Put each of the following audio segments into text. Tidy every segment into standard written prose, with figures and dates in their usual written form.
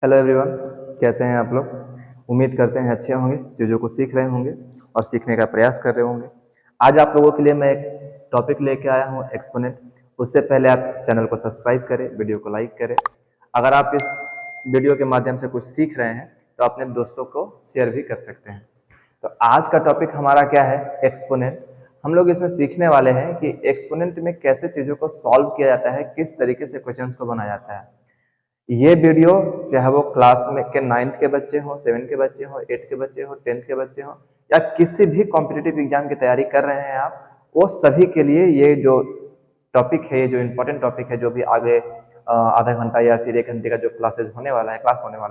Hello everyone, कैसे हैं आप लोग। उम्मीद करते हैं अच्छे होंगे, चीज़ों को सीख रहे होंगे और सीखने का प्रयास कर रहे होंगे। आज आप लोगों के लिए मैं एक टॉपिक लेके आया हूं, एक्सपोनेंट। उससे पहले आप चैनल को सब्सक्राइब करें, वीडियो को लाइक करें। अगर आप इस वीडियो के माध्यम से कुछ सीख रहे हैं तो अपने दोस्तों को शेयर भी कर सकते हैं। तो आज का टॉपिक हमारा क्या है, एक्सपोनेंट। हम लोग इसमें सीखने वाले हैं कि एक्सपोनेंट में कैसे चीज़ों को सॉल्व किया जाता है, किस तरीके से क्वेश्चंस को बनाया जाता है। ये वीडियो चाहे वो क्लास में के 9th के बच्चे हों, 7 के बच्चे हों, 8 के बच्चे हों, 10th के बच्चे हों, या किसी भी कॉम्पिटिटिव एग्जाम की तैयारी कर रहे हैं आप, वो सभी के लिए ये जो टॉपिक है, ये जो इम्पोर्टेंट टॉपिक है, जो भी आगे आधा घंटा या फिर 1 घंटे का जो क्लास होने वाला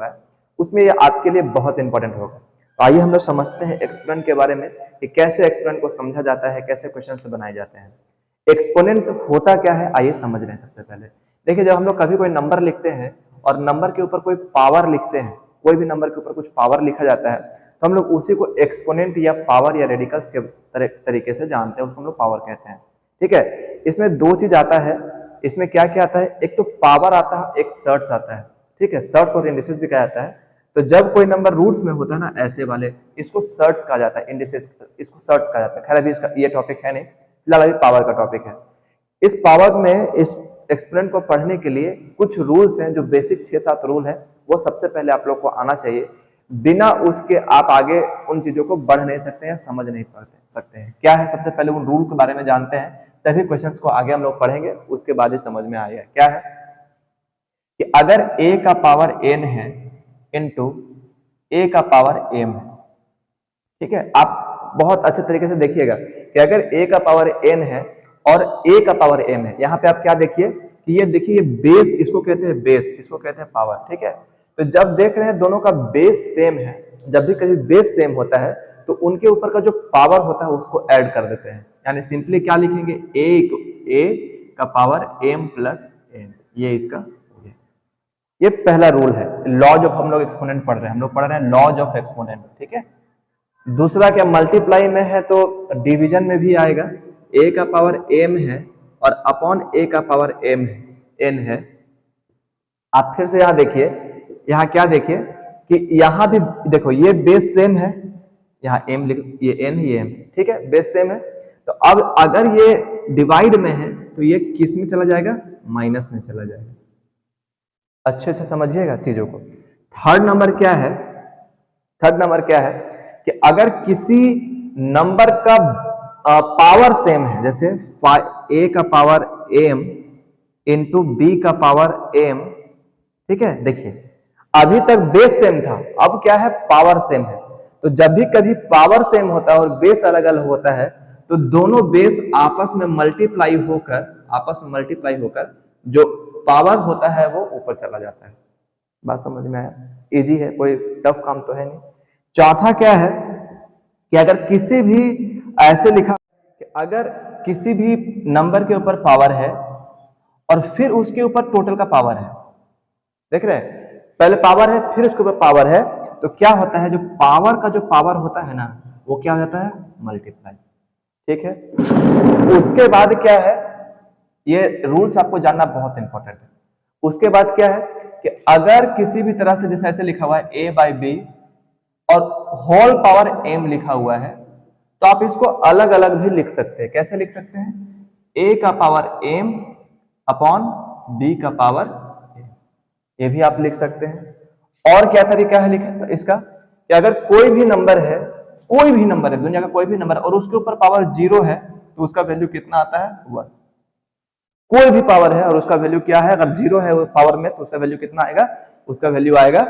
है, उसमें ये आपके लिए बहुत इंपॉर्टेंट होगा। तो आइए हम लोग समझते हैं एक्सपोनेंट के बारे में कि कैसे एक्सपोनेंट को समझा जाता है, कैसे क्वेश्चन बनाए जाते हैं। एक्सपोनेंट होता क्या है, आइए समझ रहे हैं। सबसे पहले देखिए, जब हम लोग कभी कोई नंबर लिखते हैं और नंबर के ऊपर कोई पावर लिखते हैं, कोई भी नंबर के ऊपर कुछ पावर लिखा जाता है, तो हम लोग उसी को एक्सपोनेंट या पावर या रेडिकल्स के तरीके से जानते हैं, उसको हम लोग पावर कहते हैं। ठीक है, इसमें दो चीज आता है। इसमें क्या क्या आता है, एक तो पावर आता है, एक सर्ट्स आता है। ठीक है, सर्ट्स और इंडिसेस भी कहा जाता है। तो जब कोई नंबर रूट्स में होता है ना, ऐसे वाले, इसको सर्ट्स कहा जाता है, इंडिसेस इसको सर्ट्स कहा जाता है। खैर अभी इसका ये टॉपिक है नहीं, फिलहाल अभी पावर का टॉपिक है। इस पावर में इस एक्सपोनेंट को पढ़ने के लिए कुछ रूल्स हैं, जो बेसिक 6-7 रूल है, वो सबसे पहले आप लोग को आना चाहिए। बिना उसके आप आगे उन चीजों को बढ़ नहीं सकते हैं, समझ नहीं सकते हैं। क्या है, सबसे पहले उन रूल के बारे में जानते हैं, तभी क्वेश्चंस को आगे हम लोग पढ़ेंगे, उसके बाद ही समझ में आएगा। क्या है कि अगर a का पावर n है इंटू a का पावर m है। ठीक है, आप बहुत अच्छे तरीके से देखिएगा कि अगर a का पावर n है और a का पावर m है, यहाँ पे आप क्या देखिए कि ये देखिए, ये बेस, इसको कहते हैं बेस, इसको कहते हैं पावर। ठीक है, तो जब देख रहे हैं दोनों का बेस सेम है, जब भी कभी बेस सेम होता है तो उनके ऊपर का जो पावर होता है उसको ऐड कर देते हैं। यानी सिंपली क्या लिखेंगे, a का पावर m प्लस n, ये इसका हो गया। ये पहला रूल है, लॉज ऑफ, हम लोग एक्सपोनेंट पढ़ रहे हैं, हम लोग पढ़ रहे हैं लॉज ऑफ एक्सपोनेंट। ठीक है, दूसरा क्या, मल्टीप्लाई में है तो डिवीजन में भी आएगा। a का पावर m है और अपॉन a का पावर n है। आप फिर से यहां देखिए, यहां क्या देखिए कि यहां भी देखो, ये बेस सेम है, यहां m लिख, ये n है, ये m। ठीक है, बेस सेम है। तो अब अगर ये डिवाइड में है तो ये किस में चला जाएगा, माइनस में चला जाएगा। अच्छे से समझिएगा चीजों को। थर्ड नंबर क्या है, थर्ड नंबर क्या है कि अगर किसी नंबर का पावर सेम है, जैसे a का पावर m इंटू b का पावर m। ठीक है, देखिए अभी तक बेस सेम था, अब क्या है, पावर सेम है। तो जब भी कभी पावर सेम होता है और बेस अलग अलग होता है तो दोनों बेस आपस में मल्टीप्लाई होकर जो पावर होता है वो ऊपर चला जाता है। बात समझ में आया, इजी है, कोई टफ काम तो है नहीं। चौथा क्या है कि अगर किसी भी ऐसे लिखा कि अगर किसी भी नंबर के ऊपर पावर है और फिर उसके ऊपर टोटल का पावर है, देख रहे हैं, पहले पावर है फिर उसके ऊपर पावर है, तो क्या होता है, जो पावर का जो पावर होता है ना, वो क्या हो जाता है, मल्टीप्लाई। ठीक है, उसके बाद क्या है, ये रूल्स आपको जानना बहुत इंपॉर्टेंट है। उसके बाद क्या है कि अगर किसी भी तरह से, जैसे ऐसे लिखा हुआ है a/b और होल पावर m लिखा हुआ है, तो आप इसको अलग अलग भी लिख सकते हैं। कैसे लिख सकते हैं, a का पावर m अपॉन b का पावर m, ये भी आप लिख सकते हैं। और क्या तरीका है लिखे इसका कि अगर कोई भी नंबर है, दुनिया का कोई भी नंबर, और उसके ऊपर पावर 0 है तो उसका वैल्यू कितना आता है, 1। कोई भी पावर है और उसका वैल्यू क्या है, अगर 0 है वो पावर में, तो उसका वैल्यू कितना आएगा, उसका वैल्यू आएगा।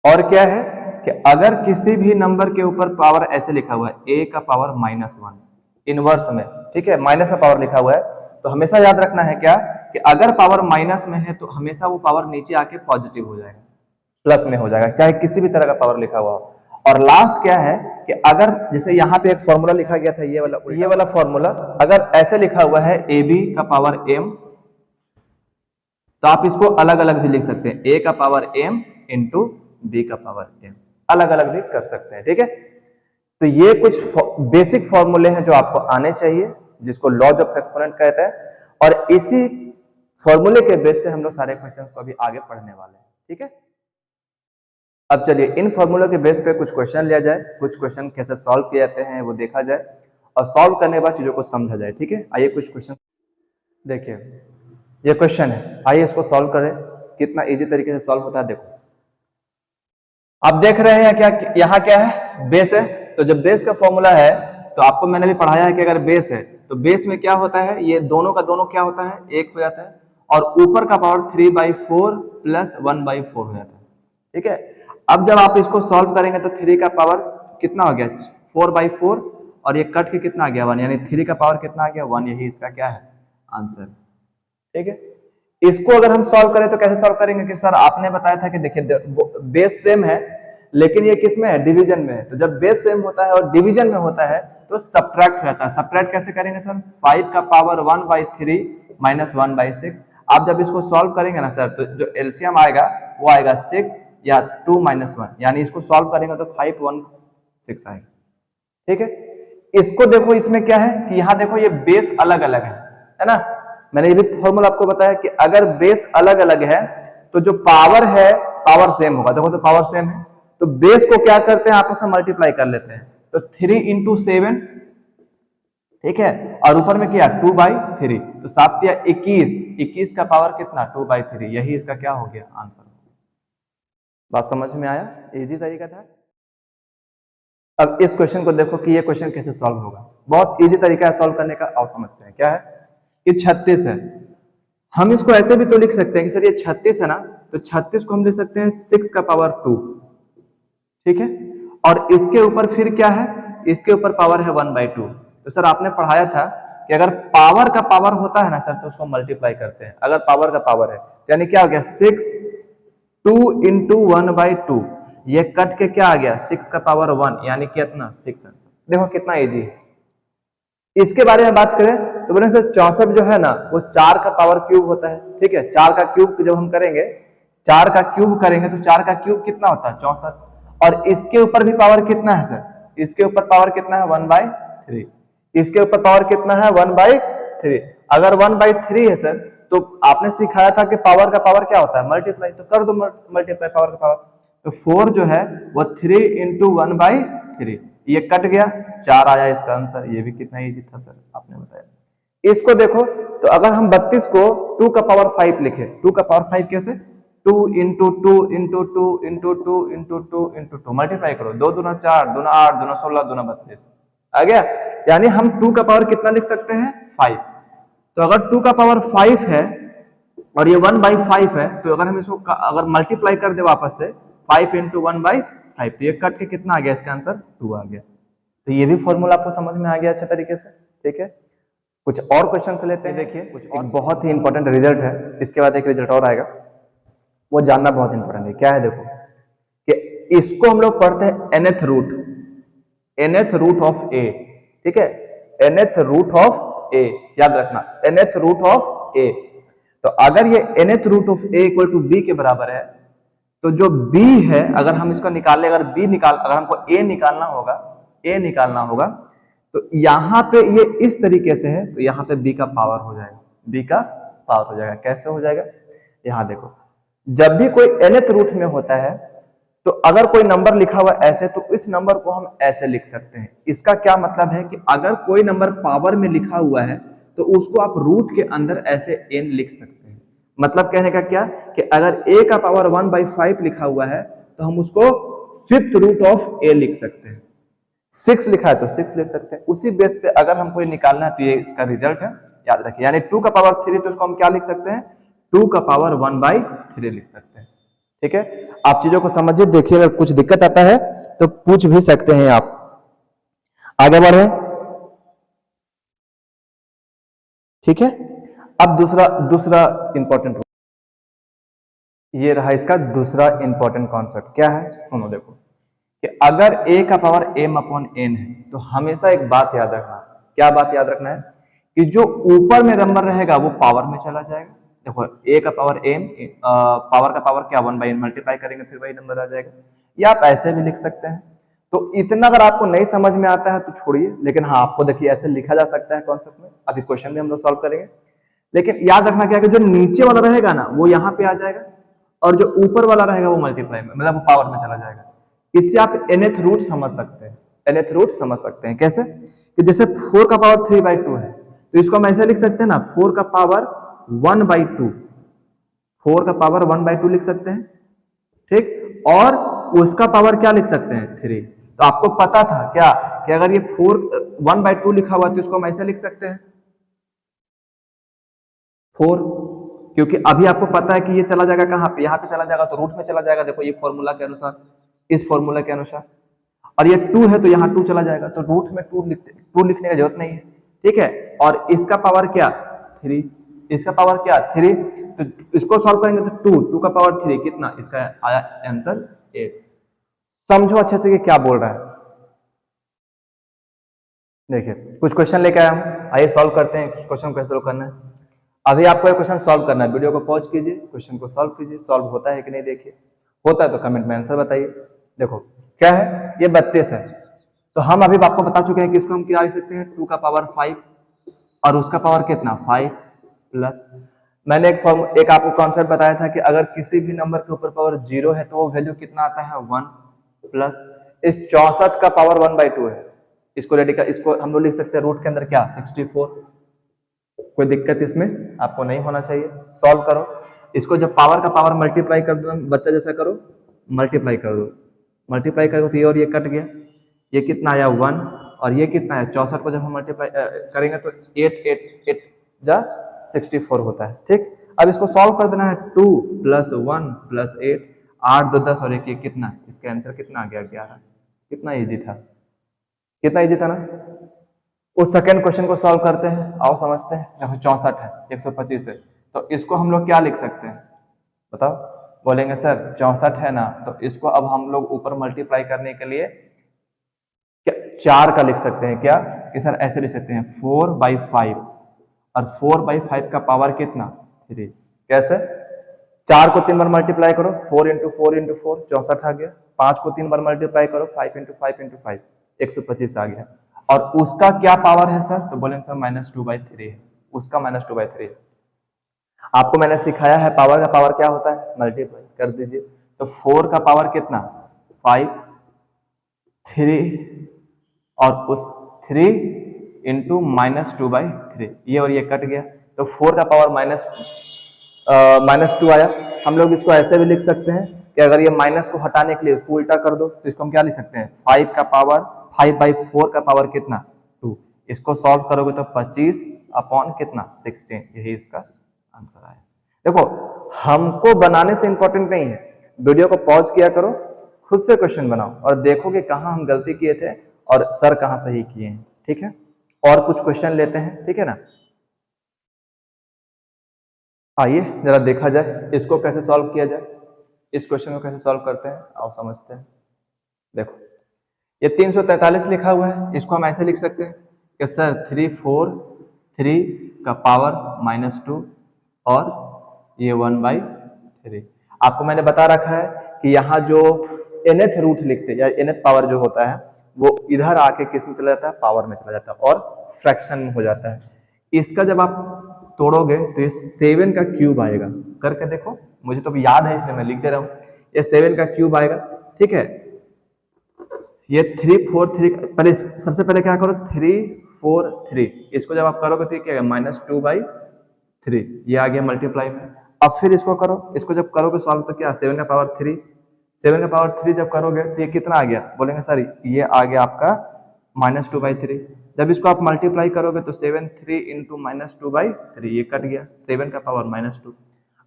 और क्या है कि अगर किसी भी नंबर के ऊपर पावर ऐसे लिखा हुआ है, a का पावर -1 इनवर्स में, ठीक है, माइनस में पावर लिखा हुआ है, तो हमेशा याद रखना है क्या कि अगर पावर माइनस में है तो हमेशा वो पावर नीचे आके पॉजिटिव हो जाएगा, प्लस में हो जाएगा, चाहे किसी भी तरह का पावर लिखा हुआ हो। और लास्ट क्या है कि अगर जैसे यहाँ पे एक फॉर्मूला लिखा गया था, ये वाला फॉर्मूला, अगर ऐसे लिखा हुआ है ab का पावर m, तो आप इसको अलग अलग भी लिख सकते हैं, a का पावर m इंटू b का पावर m, अलग अलग भी कर सकते हैं। ठीक है, तो ये कुछ बेसिक फॉर्मूले हैं जो आपको आने चाहिए, जिसको लॉज ऑफ एक्सपोनेंट कहते हैं, और इसी फॉर्मूले के बेस से हम लोग सारे क्वेश्चंस को अभी आगे पढ़ने वाले हैं। ठीक है। अब चलिए इन फॉर्मूला के बेस पे कुछ क्वेश्चन लिया जाए, कुछ क्वेश्चन कैसे सॉल्व किए जाते हैं वो देखा जाए और सॉल्व करने के बाद चीजों को समझा जाए। ठीक है, आइए कुछ क्वेश्चन देखिए। ये क्वेश्चन है, आइए इसको सॉल्व करें। कितना इजी तरीके से सॉल्व होता है देखो। आप देख रहे हैं क्या, यहाँ क्या है, बेस है। तो जब बेस का फॉर्मूला है तो आपको मैंने भी पढ़ाया है कि अगर बेस है तो बेस में क्या होता है, ये दोनों का दोनों क्या होता है, एक हो जाता है और ऊपर का पावर 3/4 प्लस 1/4 हो जाता है। ठीक है, अब जब आप इसको सॉल्व करेंगे तो 3 का पावर कितना हो गया, 4/4 और ये कट के कितना आ गया 1, यानी 3 का पावर कितना आ गया 1, यही इसका क्या है आंसर। ठीक है, इसको अगर हम सॉल्व करें तो कैसे सॉल्व करेंगे कि सर आपने बताया था कि देखिए बेस सेम है लेकिन ये किस में है, डिवीजन में है। तो जब बेस सेम होता है और डिवीजन में होता है तो सब्ट्रैक्ट रहता है। सब्ट्रैक्ट कैसे करेंगे सर, 5 का पावर 1/3 माइनस 1/6। आप जब इसको सॉल्व करेंगे ना सर तो जो एलसीएम आएगा वो आएगा 6 या 2 माइनस 1, यानी इसको सॉल्व करेंगे तो 516 आएगा। ठीक है, इसको देखो, इसमें क्या है कि यहाँ देखो ये बेस अलग अलग है ना। मैंने ये भी फॉर्मूला आपको बताया कि अगर बेस अलग अलग है तो जो पावर है पावर सेम होगा। देखो तो पावर सेम है तो बेस को क्या करते हैं, आपस में मल्टीप्लाई कर लेते हैं। तो 3 × 7, ठीक है, और ऊपर में क्या 2/3, तो 7 या 21, 21 का पावर कितना 2/3, यही इसका क्या हो गया आंसर। बात समझ में आया, इजी तरीका था। अब इस क्वेश्चन को देखो कि ये क्वेश्चन कैसे सॉल्व होगा। बहुत इजी तरीका है सॉल्व करने का, आप समझते हैं क्या है कि 36 है। हम इसको ऐसे भी तो लिख सकते हैं कि सर ये 36 है ना, तो 36 को हम लिख सकते हैं 6 का पावर 2। ठीक है, और इसके ऊपर फिर क्या है, इसके ऊपर पावर है 1/2। तो सर आपने पढ़ाया था कि अगर पावर का पावर होता है ना सर तो उसको मल्टीप्लाई करते हैं। अगर पावर का पावर है यानी क्या हो गया 6, 2 × 1/2, ये कट के क्या आ गया 6 का पावर 1, यानी कितना 6 आंसर। देखो कितना इजी है। इसके बारे में बात करें तो बोले सर 64 जो है ना वो 4 का पावर क्यूब होता है। ठीक है, 4 का क्यूब जब हम करेंगे, 4 का क्यूब करेंगे तो 4 का क्यूब कितना होता है 64, और इसके ऊपर भी पावर कितना है सर, इसके ऊपर पावर कितना है 1/3, इसके ऊपर पावर कितना है 1/3। अगर 1/3 है सर तो आपने सिखाया था कि पावर का पावर क्या होता है मल्टीप्लाई, तो कर दो मल्टीप्लाई पावर का पावर। तो 4 जो है वो 3 × 1/3, ये कट गया 4 आया इसका आंसर। ये भी कितना इजी था सर आपने बताया। इसको देखो तो अगर हम 32 को 2 का पावर 5 लिखे, 2 का पावर 5 कैसे, 2 × 2 × 2 × 2 × 2 × 2 मल्टीप्लाई करो, 2 दूना 4, 2 8, 2 16, 2 32 आ गया। यानी हम 2 का पावर कितना लिख सकते हैं 5। तो अगर 2 का पावर 5 है और ये 1/5 है तो अगर हम इसको अगर मल्टीप्लाई कर दे वापस से 5 × 1/5 तो ये कट के कितना आ गया इसका आंसर 2 आ गया। तो ये भी फॉर्मूला आपको समझ में आ गया अच्छे तरीके से। ठीक है, कुछ और क्वेश्चन से लेते हैं। देखिए कुछ एक बहुत ही इंपॉर्टेंट रिजल्ट है, इसके बाद एक रिजल्ट और आएगा, वो जानना बहुत इंपॉर्टेंट है। क्या है देखो कि इसको हम लोग पढ़ते हैं nth रूट ऑफ a। ठीक है, nth रूट ऑफ a याद रखना, nth रूट ऑफ a। तो अगर ये nth root of a = b के बराबर है तो जो b है अगर हम इसका निकाल ले, अगर हमको a निकालना होगा तो यहाँ पे ये इस तरीके से है तो यहाँ पे b का पावर हो जाएगा, b का पावर हो जाएगा। कैसे हो जाएगा, यहाँ देखो, जब भी कोई nth रूट में होता है तो अगर कोई नंबर लिखा हुआ ऐसे तो इस नंबर को हम ऐसे लिख सकते हैं। इसका क्या मतलब है कि अगर कोई नंबर पावर में लिखा हुआ है तो उसको आप रूट के अंदर ऐसे n लिख सकते हैं। मतलब कहने का क्या कि अगर a का पावर 1/5 लिखा हुआ है तो हम उसको 5th रूट ऑफ a लिख सकते हैं। 6 लिखा है तो 6 लिख सकते हैं। उसी बेस पे अगर हम कोई निकालना है तो ये इसका रिजल्ट है, याद रखिए। यानी 2 का पावर 3 तो इसको हम क्या लिख सकते हैं 2 का पावर 1/3 लिख सकते हैं। ठीक है, आप चीजों को समझिए। देखिए अगर कुछ दिक्कत आता है तो पूछ भी सकते हैं आप। आगे बढ़े। ठीक है, अब दूसरा इंपॉर्टेंट, ये रहा इसका दूसरा इंपॉर्टेंट कॉन्सेप्ट। क्या है सुनो, देखो कि अगर a का पावर m/n है तो हमेशा एक बात याद रखना। क्या बात याद रखना है कि जो ऊपर में नंबर रहेगा वो पावर में चला जाएगा। देखो a का पावर m, पावर का पावर क्या 1/n मल्टीप्लाई करेंगे फिर वही नंबर आ जाएगा। या आप ऐसे भी लिख सकते हैं। तो इतना अगर आपको नहीं समझ में आता है तो छोड़िए, लेकिन हाँ आपको देखिए ऐसे लिखा जा सकता है कॉन्सेप्ट में। अभी क्वेश्चन में हम लोग सॉल्व करेंगे, लेकिन याद रखना क्या कि जो नीचे वाला रहेगा ना वो यहाँ पे आ जाएगा और जो ऊपर वाला रहेगा वो मल्टीप्लाई में, मतलब वो पावर में चला जाएगा। इससे आप nth रूट समझ सकते हैं, nth रूट समझ सकते हैं। कैसे कि जैसे 4 का पावर 3/2 है, तो इसको हम ऐसे लिख सकते हैं ना, 4 का पावर 1/2, 4 का पावर 1/2 लिख सकते हैं, ठीक। और उसका पावर क्या लिख सकते हैं, 3। तो आपको पता था क्या कि अगर ये 1/2 लिखा हुआ तो इसको हम ऐसे लिख सकते हैं 4, क्योंकि अभी आपको पता है कि ये चला जाएगा कहां पे, यहां पे चला जाएगा तो रूट में चला जाएगा। देखो ये फॉर्मूला के अनुसार, इस फॉर्मूला के अनुसार, और ये 2 है तो यहाँ 2 चला जाएगा, तो रूट में 2 लिखने की जरूरत नहीं है, ठीक है। और इसका पावर क्या, 3, इसका पावर क्या 3, तो इसको सॉल्व करेंगे तो 2 का पावर 3 कितना, इसका आया आंसर 8। समझो अच्छे से कि क्या बोल रहा है। देखिए कुछ क्वेश्चन लेके आया हूं, आइए सॉल्व करते हैं। कुछ क्वेश्चन कैसे सॉल्व करना है, अभी आपको ये क्वेश्चन सॉल्व करना है। वीडियो को पॉज कीजिए, क्वेश्चन को सॉल्व कीजिए, सॉल्व होता है कि नहीं देखिए, होता है तो कमेंट में आंसर बताइए। देखो क्या है, ये 32 है, तो हम अभी आपको बता चुके हैं कि इसको हम क्या लिख सकते हैं, 2 का पावर 5 और उसका पावर कितना 5 प्लस, मैंने एक आपको कॉन्सेप्ट बताया था कि अगर किसी भी नंबर के ऊपर पावर 0 है तो वो वैल्यू कितना आता है 1 प्लस, इस 64 का पावर 1/2 है, इसको रेडिकल, इसको हम लोग लिख सकते हैं रूट के अंदर क्या 64। कोई दिक्कत इसमें आपको नहीं होना चाहिए। सॉल्व करो इसको, जब पावर का पावर मल्टीप्लाई कर दो, बच्चा जैसा करो, मल्टीप्लाई कर दो, मल्टीप्लाई करो तो ये और ये कट गया, ये कितना आया 1 और ये कितना है 64 को जब हम मल्टीप्लाई करेंगे तो 8 जा 64 होता है, ठीक। अब इसको सॉल्व कर देना है, 2 + 1 + 8, 8 2 10 और 1 1 कितना, इसका आंसर कितना आ गया 11। कितना इजी था, कितना इजी था ना। उस सेकंड क्वेश्चन को सॉल्व करते हैं, आओ समझते हैं। देखो 64 है, 125 है, तो इसको हम लोग क्या लिख सकते हैं बताओ। बोलेंगे सर 64 है ना, तो इसको अब हम लोग ऊपर मल्टीप्लाई करने के लिए क्या 4 का लिख सकते हैं क्या, कि सर ऐसे लिख सकते हैं 4/5 और 4/5 का पावर कितना 3। कैसे, 4 को 3 बार मल्टीप्लाई करो, 4 × 4 × 4 64 आ गया, 5 को 3 बार मल्टीप्लाई करो, 5 × 5 × 5 125 आ गया। और उसका क्या पावर है सर, तो बोलेंगे सर -2/3 है, उसका -2/3 है। आपको मैंने सिखाया है पावर का पावर क्या होता है, मल्टीप्लाई कर दीजिए। तो 4 का पावर कितना 5, 3 और उस 3 × -2/3, ये और ये कट गया, तो 4 का पावर -2 आया। हम लोग इसको ऐसे भी लिख सकते हैं कि अगर ये माइनस को हटाने के लिए उसको उल्टा कर दो, तो इसको हम क्या लिख सकते हैं 5 का पावर 5/4 का पावर कितना 2। इसको सॉल्व करोगे तो 25 अपॉन कितना 16, यही इसका आंसर आया। देखो हमको बनाने से इंपॉर्टेंट नहीं है, वीडियो को पॉज किया करो, खुद से क्वेश्चन बनाओ और देखो कि कहाँ हम गलती किए थे और सर कहाँ सही किए हैं, ठीक है। और कुछ क्वेश्चन लेते हैं, ठीक है ना। आइए जरा देखा जाए इसको कैसे सॉल्व किया जाए, इस क्वेश्चन को कैसे सॉल्व करते हैं, आओ समझते हैं। देखो ये 343 लिखा हुआ है, इसको हम ऐसे लिख सकते हैं कि सर 343 का पावर -2 और ये 1/3। आपको मैंने बता रखा है कि यहाँ जो nth रूट लिखते हैं या nth पावर जो होता है वो इधर आके किस में चला जाता है, पावर में चला जाता है और फ्रैक्शन में हो जाता है। इसका जब आप तोड़ोगे तो ये 7 का क्यूब आएगा, करके देखो, मुझे तो याद है इसलिए मैं लिख दे रहा हूँ, ये 7 का क्यूब आएगा, ठीक है। ये 3 4 3, पहले सबसे पहले क्या करो 3 4 3, इसको जब आप करोगे तो क्या -2/3, ये आ गया मल्टीप्लाई में। अब फिर इसको करो, इसको जब करोगे सॉल्व तो क्या 7 का पावर 3, 7 का पावर 3 जब करोगे तो ये कितना आ गया, बोलेंगे सर ये आ गया आपका -2/3। जब इसको आप मल्टीप्लाई करोगे तो 7 3 × -2/3, ये कट गया, 7 का पावर -2।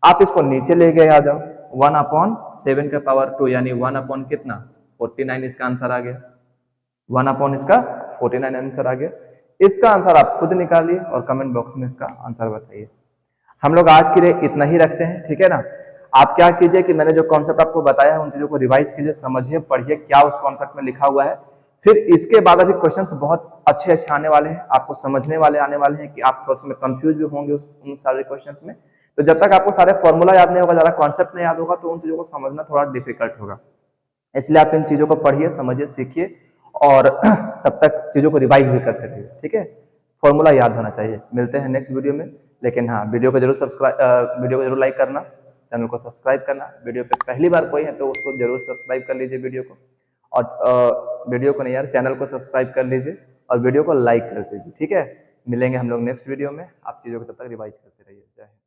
आप इसको नीचे ले गए आ जाओ, 1/7 का पावर 2 यानी 1/ कितना 49, इसका आंसर आ गया, 1/ इसका 49 आंसर आ गया। इसका आंसर आप खुद निकालिए और कमेंट बॉक्स में इसका आंसर बताइए। हम लोग आज के लिए इतना ही रखते हैं, ठीक है ना। आप क्या कीजिए कि मैंने जो कॉन्सेप्ट आपको बताया है उन चीजों को रिवाइज कीजिए, समझिए, पढ़िए क्या उस कॉन्सेप्ट में लिखा हुआ है। फिर इसके बाद अभी क्वेश्चंस बहुत अच्छे आने वाले हैं, आपको समझने वाले आने वाले हैं कि आप थोड़ा सा कंफ्यूज भी होंगे उन सारे क्वेश्चंस में। तो जब तक आपको सारे फॉर्मूला याद नहीं होगा, ज्यादा कॉन्सेप्ट नहीं याद होगा, तो उन चीजों को समझना थोड़ा डिफिकल्ट होगा। इसलिए आप इन चीजों को पढ़िए, समझिए, सीखिए और तब तक चीजों को रिवाइज भी करते रहिए, ठीक है। फॉर्मूला याद होना चाहिए। मिलते हैं नेक्स्ट वीडियो में, लेकिन हाँ वीडियो को जरूर लाइक करना, चैनल को सब्सक्राइब करना। वीडियो पे पहली बार कोई है तो उसको जरूर सब्सक्राइब कर लीजिए वीडियो को, और वीडियो को नहीं यार, चैनल को सब्सक्राइब कर लीजिए और वीडियो को लाइक कर दीजिए। ठीक है, मिलेंगे हम लोग नेक्स्ट वीडियो में। आप चीज़ों को तब तक रिवाइज करते रहिए। जय हिंद।